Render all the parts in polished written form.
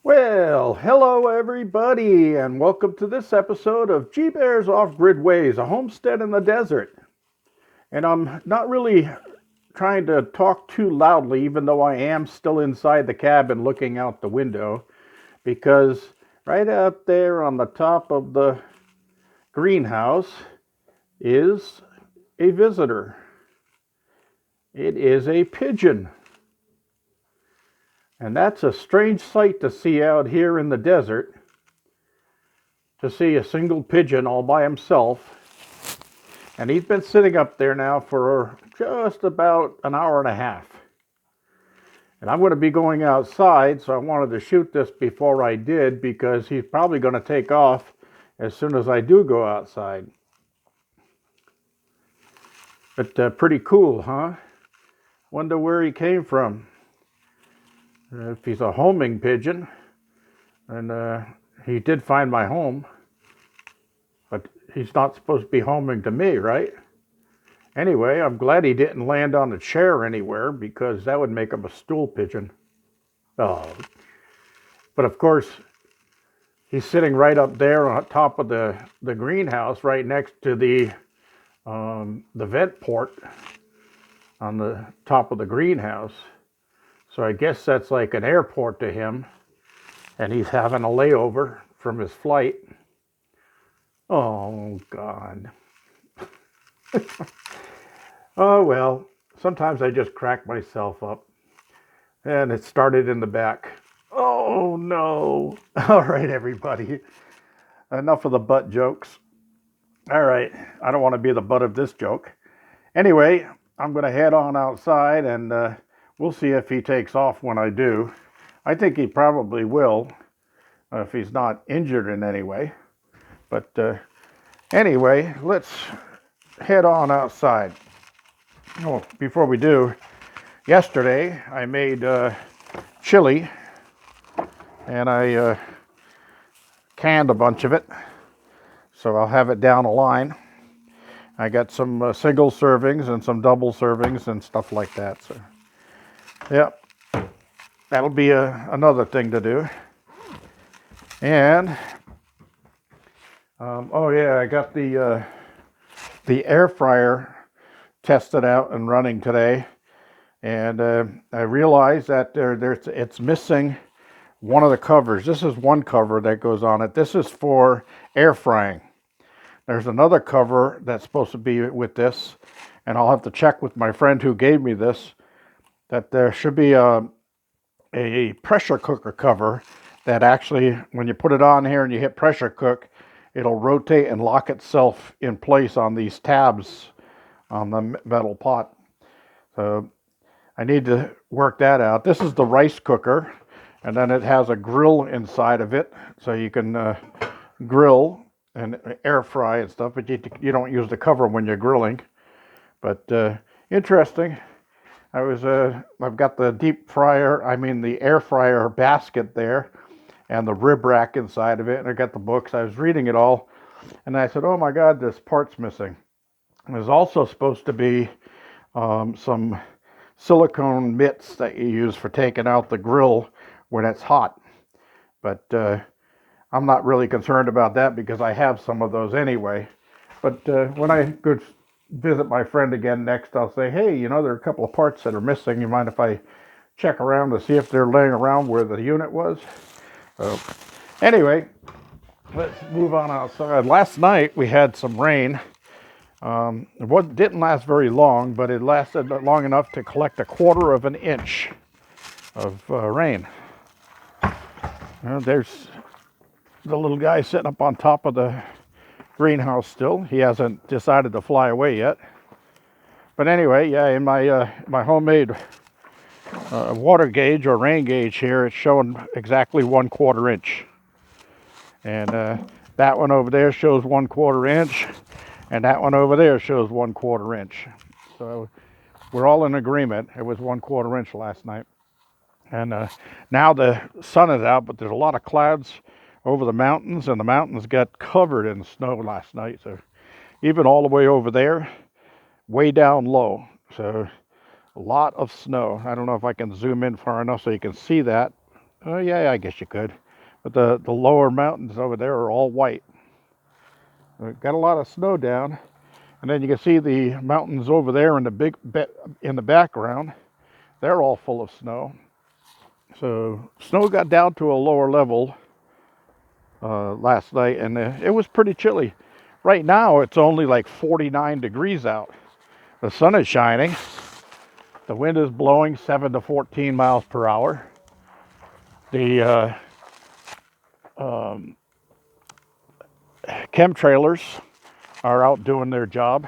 Well, hello everybody, and welcome to this episode of G Bear's Off-Grid Ways, a homestead in the desert. And I'm not really trying to talk too loudly, even though I am still inside the cabin looking out the window, because right out there on the top of the greenhouse is a visitor. It is a pigeon. And that's a strange sight to see out here in the desert, to see a single pigeon all by himself. And he's been sitting up there now for just about an hour and a half. And I'm going to be going outside, so I wanted to shoot this before I did, because he's probably going to take off as soon as I do go outside. But pretty cool, huh? Wonder where he came from. If he's a homing pigeon, and he did find my home, but he's not supposed to be homing to me, right? Anyway, I'm glad he didn't land on a chair anywhere, because that would make him a stool pigeon. Oh, but of course, he's sitting right up there on top of the greenhouse, right next to the vent port on the top of the greenhouse. So I guess that's like an airport to him, and he's having a layover from his flight. Oh, God. Oh, well, sometimes I just crack myself up. And it started in the back. Oh, no. All right, everybody. Enough of the butt jokes. All right, I don't want to be the butt of this joke. Anyway, I'm going to head on outside, and we'll see if he takes off when I do. I think he probably will, if he's not injured in any way. But anyway, let's head on outside. Oh, before we do, yesterday I made chili, and I canned a bunch of it, so I'll have it down the line. I got some single servings and some double servings and stuff like that. So, yep, that'll be another thing to do. And oh yeah, I got the air fryer tested out and running today, and I realized that it's missing one of the covers. This is one cover that goes on it. This is for air frying. There's another cover that's supposed to be with this, and I'll have to check with my friend who gave me this, that there should be a pressure cooker cover that actually, when you put it on here and you hit pressure cook, it'll rotate and lock itself in place on these tabs on the metal pot. So I need to work that out. This is the rice cooker, and then it has a grill inside of it, so you can grill and air fry and stuff, but you don't use the cover when you're grilling. But interesting. I've got the the air fryer basket there, and the rib rack inside of it, and I got the books. I was reading it all, and I said, oh my God, this part's missing. There's also supposed to be some silicone mitts that you use for taking out the grill when it's hot. But I'm not really concerned about that, because I have some of those anyway. But when I go visit my friend again next, I'll say, hey, there are a couple of parts that are missing. You mind if I check around to see if they're laying around where the unit was? So anyway, let's move on outside. Last night we had some rain. It didn't last very long, but it lasted long enough to collect 1/4 of an inch of rain. There's the little guy sitting up on top of the greenhouse still. He hasn't decided to fly away yet. But anyway, yeah, in my homemade water gauge or rain gauge here, it's showing exactly 1/4 inch. And that one over there shows 1/4 inch, and that one over there shows 1/4 inch. So we're all in agreement. It was 1/4 inch last night. And now the sun is out, but there's a lot of clouds over the mountains, and the mountains got covered in snow last night. So even all the way over there, way down low. So a lot of snow. I don't know if I can zoom in far enough so you can see that. Oh yeah, I guess you could. But the lower mountains over there are all white. We've got a lot of snow down, and then you can see the mountains over there in in the background. They're all full of snow. So snow got down to a lower level last night, and it was pretty chilly. Right now, it's only like 49 degrees out. The sun is shining. The wind is blowing 7 to 14 miles per hour. The chemtrailers are out doing their job,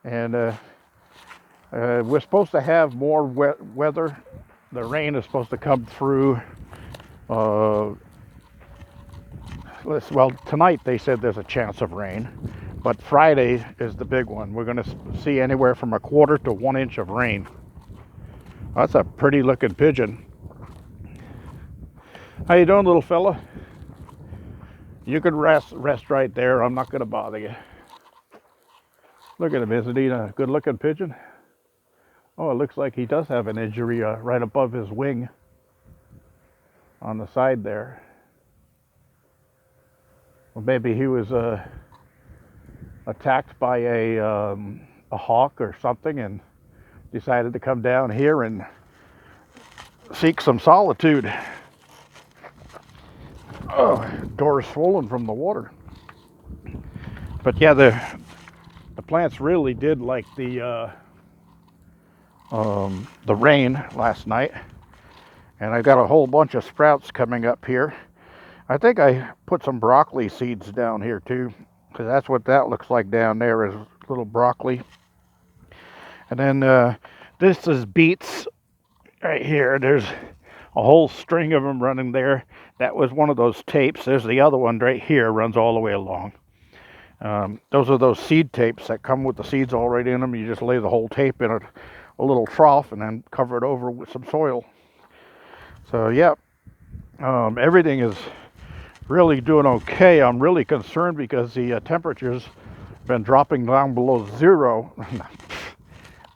and we're supposed to have more wet weather. The rain is supposed to come through. Uh, well, tonight they said there's a chance of rain, but Friday is the big one. We're going to see anywhere from a quarter to 1 inch of rain. That's a pretty looking pigeon. How you doing, little fella? You can rest right there. I'm not going to bother you. Look at him. Isn't he a good looking pigeon? Oh, it looks like he does have an injury right above his wing on the side there. Well, maybe he was attacked by a hawk or something and decided to come down here and seek some solitude. Oh, door is swollen from the water. But yeah, the plants really did like the rain last night, and I got a whole bunch of sprouts coming up here. I think I put some broccoli seeds down here too, because that's what that looks like down there, is little broccoli. And then this is beets right here. There's a whole string of them running there. That was one of those tapes. There's the other one right here, runs all the way along. Those are those seed tapes that come with the seeds already in them. You just lay the whole tape in a little trough and then cover it over with some soil. So yeah, everything is really doing okay. I'm really concerned because the temperatures have been dropping down below zero,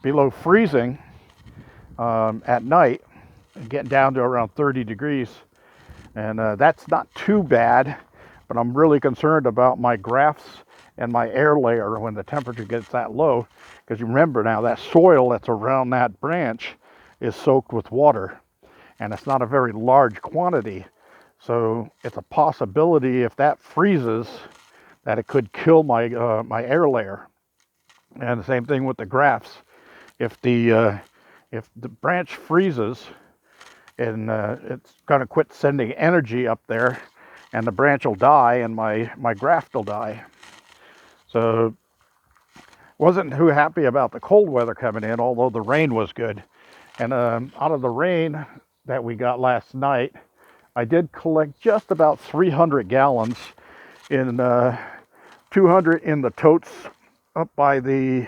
below freezing at night, and getting down to around 30 degrees. And that's not too bad, but I'm really concerned about my grafts and my air layer when the temperature gets that low, because you remember now that soil that's around that branch is soaked with water, and it's not a very large quantity. So it's a possibility, if that freezes, that it could kill my my air layer. And the same thing with the grafts. If the branch freezes, and it's going to quit sending energy up there, and the branch will die, and my graft will die. So wasn't too happy about the cold weather coming in, although the rain was good. And out of the rain that we got last night, I did collect just about 300 gallons in 200 in the totes up by the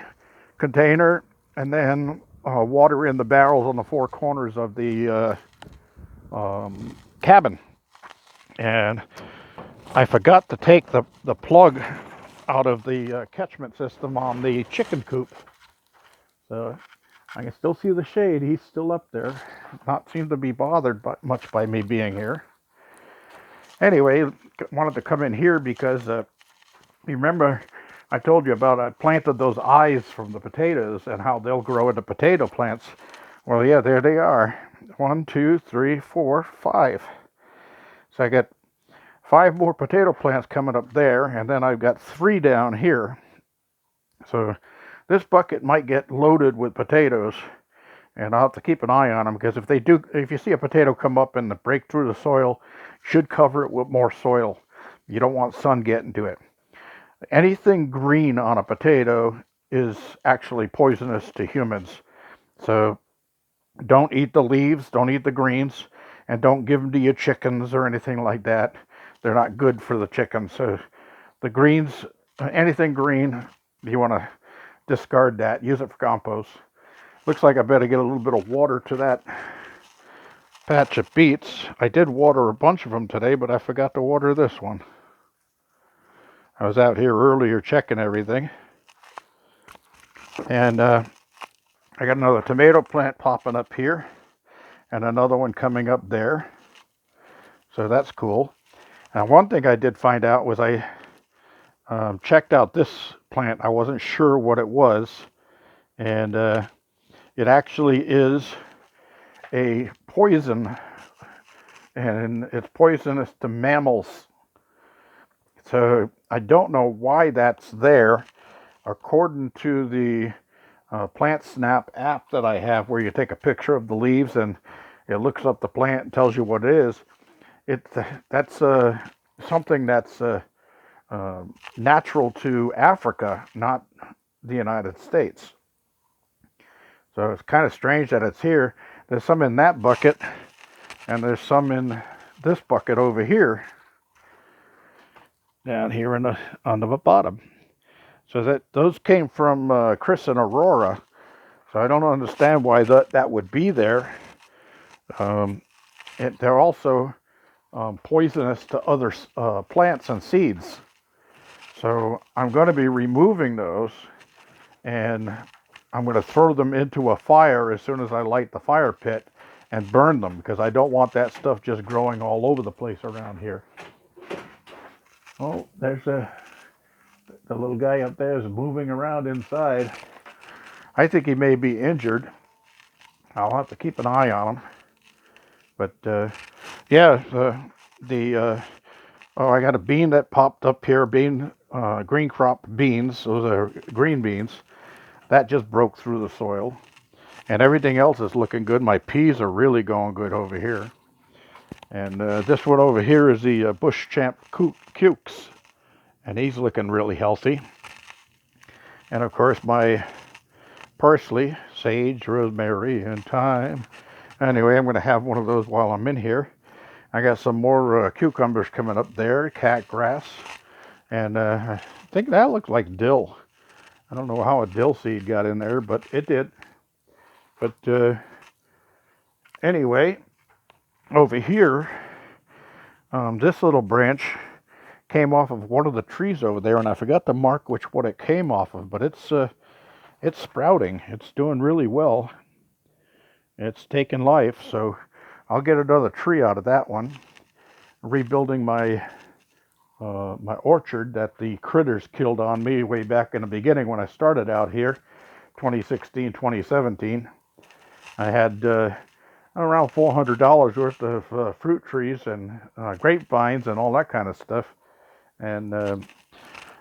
container, and then water in the barrels on the four corners of the cabin. And I forgot to take the plug out of the catchment system on the chicken coop. So I can still see the shade. He's still up there. Not seem to be bothered much by me being here. Anyway, wanted to come in here because remember I told you about I planted those eyes from the potatoes and how they'll grow into potato plants. Well, yeah, there they are. 1, 2, 3, 4, 5. So I got 5 more potato plants coming up there, and then I've got 3 down here. So this bucket might get loaded with potatoes, and I'll have to keep an eye on them, because if you see a potato come up and break through the soil, should cover it with more soil. You don't want sun getting to it. Anything green on a potato is actually poisonous to humans. So don't eat the leaves, don't eat the greens, and don't give them to your chickens or anything like that. They're not good for the chickens. So the greens, anything green, you want to discard that. Use it for compost. Looks like I better get a little bit of water to that patch of beets. I did water a bunch of them today, but I forgot to water this one. I was out here earlier checking everything. And I got another tomato plant popping up here, and another one coming up there. So that's cool. Now, one thing I did find out was I checked out this plant. I wasn't sure what it was, and it actually is a poison, and it's poisonous to mammals. So I don't know why that's there. According to the Plant Snap app that I have, where you take a picture of the leaves and it looks up the plant and tells you what it is, that's something that's natural to Africa, not the United States. So it's kind of strange that it's here. There's some in that bucket, and there's some in this bucket over here, down here on the bottom. So that those came from Chris and Aurora. So I don't understand why that would be there. They're also poisonous to other plants and seeds. So I'm going to be removing those, and I'm going to throw them into a fire as soon as I light the fire pit and burn them, because I don't want that stuff just growing all over the place around here. Oh, there's the little guy up there is moving around inside. I think he may be injured. I'll have to keep an eye on him. But yeah, oh, I got a bean that popped up here. Green crop beans. Those are green beans. That just broke through the soil, and everything else is looking good. My peas are really going good over here. And this one over here is the Bush Champ Cukes, and he's looking really healthy. And of course my parsley, sage, rosemary, and thyme. Anyway, I'm going to have one of those while I'm in here. I got some more cucumbers coming up there, cat grass, and I think that looks like dill. I don't know how a dill seed got in there, but it did. But anyway, over here, this little branch came off of one of the trees over there, and I forgot to mark which one it came off of, but it's sprouting. It's doing really well. It's taking life, so I'll get another tree out of that one. Rebuilding my my orchard that the critters killed on me way back in the beginning when I started out here, 2016, 2017. I had around $400 worth of fruit trees and grapevines and all that kind of stuff. And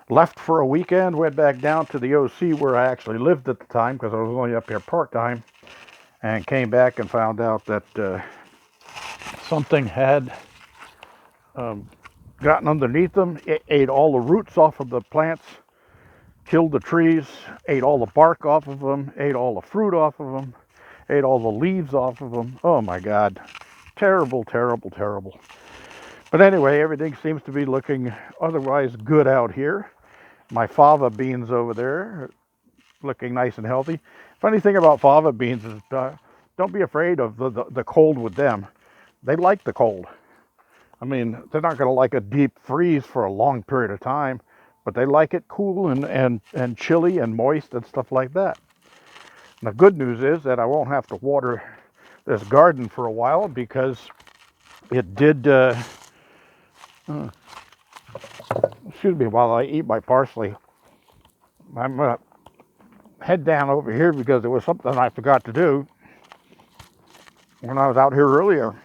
left for a weekend, went back down to the OC where I actually lived at the time, because I was only up here part-time, and came back and found out that something had gotten underneath them. It ate all the roots off of the plants, killed the trees, ate all the bark off of them, ate all the fruit off of them, ate all the leaves off of them. Oh my God. Terrible, terrible, terrible. But anyway, everything seems to be looking otherwise good out here. My fava beans over there looking nice and healthy. Funny thing about fava beans is don't be afraid of the cold with them. They like the cold. I mean, they're not going to like a deep freeze for a long period of time, but they like it cool and chilly and moist and stuff like that. And the good news is that I won't have to water this garden for a while, because it did, excuse me, while I eat my parsley. I'm going to head down over here because there was something I forgot to do when I was out here earlier.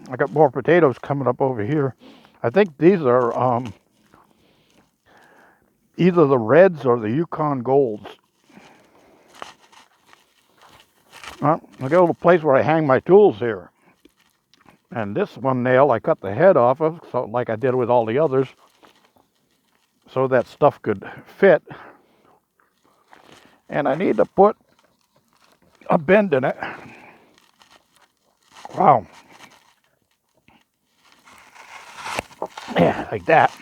I got more potatoes coming up over here. I think these are either the Reds or the Yukon Golds. I got a little place where I hang my tools here. And this one nail I cut the head off of, so like I did with all the others, so that stuff could fit. And I need to put a bend in it. Wow. Yeah, like that.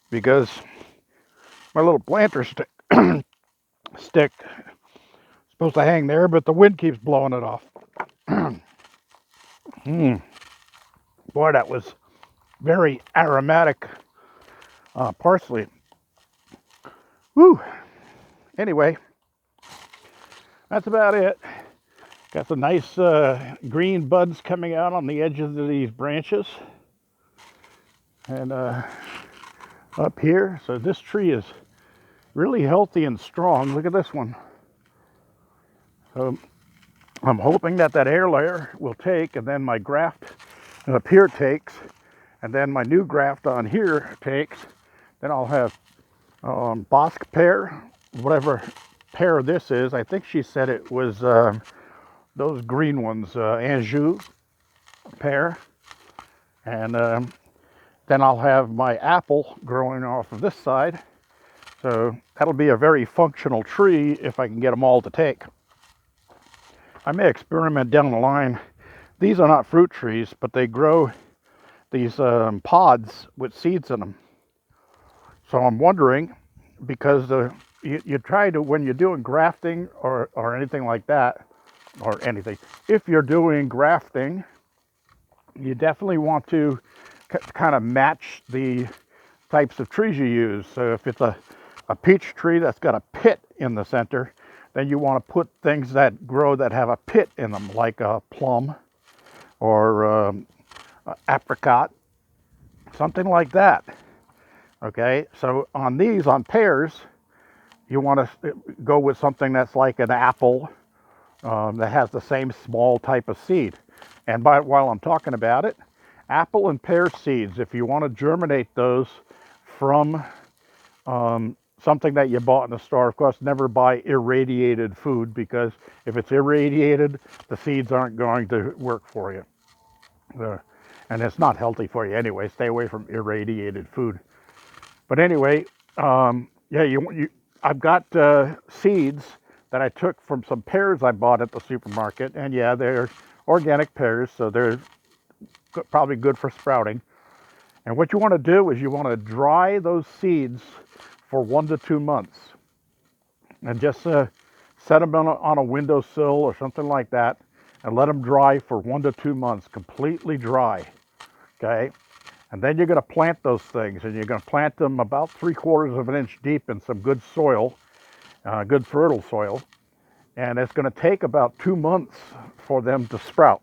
Because my little planter stick is supposed to hang there, but the wind keeps blowing it off. Boy, that was very aromatic parsley. Woo. Anyway, that's about it. Got some nice green buds coming out on the edges of these branches. And up here, so this tree is really healthy and strong. Look at this one. So I'm hoping that that air layer will take, and then my graft up here takes, and then my new graft on here takes. Then I'll have Bosque pear, whatever pear this is. I think she said it was those green ones, Anjou pear. And then I'll have my apple growing off of this side. So that'll be a very functional tree if I can get them all to take. I may experiment down the line. These are not fruit trees, but they grow these pods with seeds in them. So I'm wondering, because you try to, when you're doing grafting or anything like that, or anything, if you're doing grafting, you definitely want to kind of match the types of trees you use. So if it's a peach tree that's got a pit in the center, then you want to put things that grow that have a pit in them, like a plum or apricot, something like that. Okay, so on these, on pears, you want to go with something that's like an apple that has the same small type of seed. And while I'm talking about it, apple and pear seeds, if you want to germinate those from something that you bought in the store, of course, never buy irradiated food, because if it's irradiated, the seeds aren't going to work for you. And it's not healthy for you anyway. Stay away from irradiated food. But anyway, yeah, I've got seeds that I took from some pears I bought at the supermarket. And yeah, they're organic pears, so they're probably good for sprouting. And what you want to do is you want to dry those seeds for 1 to 2 months. And just set them on a windowsill or something like that, and let them dry for 1 to 2 months, completely dry. Okay? And then you're going to plant those things, and you're going to plant them about 3/4 of an inch deep in some good soil, good fertile soil. And it's going to take about 2 months for them to sprout,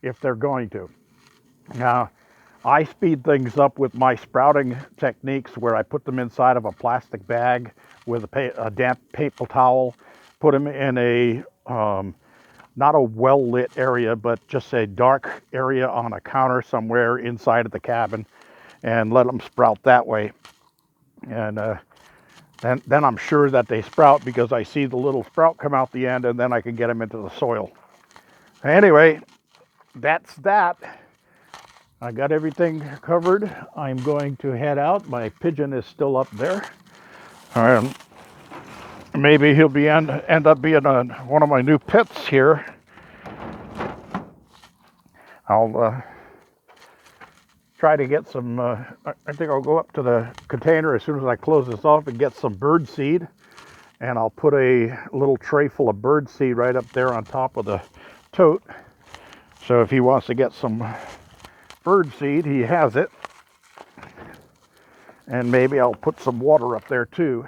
if they're going to. Now, I speed things up with my sprouting techniques, where I put them inside of a plastic bag with a damp paper towel, put them in a not a well-lit area, but just a dark area on a counter somewhere inside of the cabin, and let them sprout that way. And then I'm sure that they sprout, because I see the little sprout come out the end, and then I can get them into the soil. Anyway, that's that. I got everything covered. I'm going to head out. My pigeon is still up there. Maybe he'll end up being one of my new pets here. I'll try to get some, I think I'll go up to the container as soon as I close this off and get some bird seed. And I'll put a little tray full of bird seed right up there on top of the tote. So if he wants to get some bird seed, he has it. And maybe I'll put some water up there too,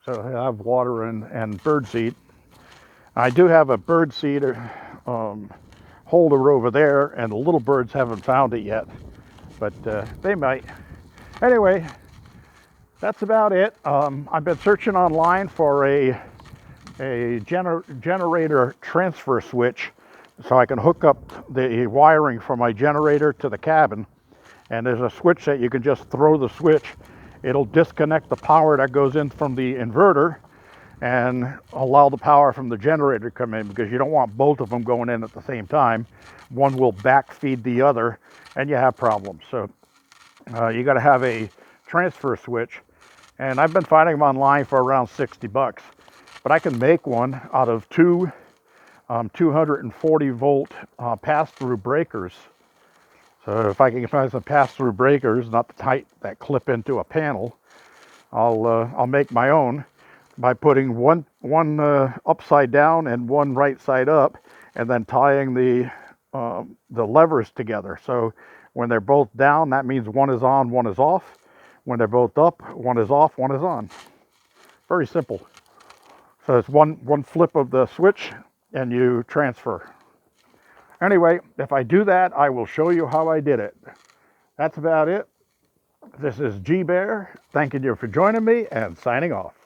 so I have water and bird seed. I do have a bird seed holder over there, and the little birds haven't found it yet, but they might. Anyway, that's about it. I've been searching online for a generator transfer switch, so I can hook up the wiring from my generator to the cabin. And there's a switch that you can just throw the switch. It'll disconnect the power that goes in from the inverter and allow the power from the generator to come in, because you don't want both of them going in at the same time. One will backfeed the other, and you have problems. So you got to have a transfer switch. And I've been finding them online for around $60. But I can make one out of two 240 volt pass-through breakers. So if I can find some pass-through breakers, not the type that clip into a panel, I'll make my own by putting one upside down and one right side up, and then tying the levers together. So when they're both down, that means one is on, one is off. When they're both up, one is off, one is on. Very simple. So it's one flip of the switch, and you transfer. Anyway, if I do that, I will show you how I did it. That's about it. This is G Bear, thanking you for joining me and signing off.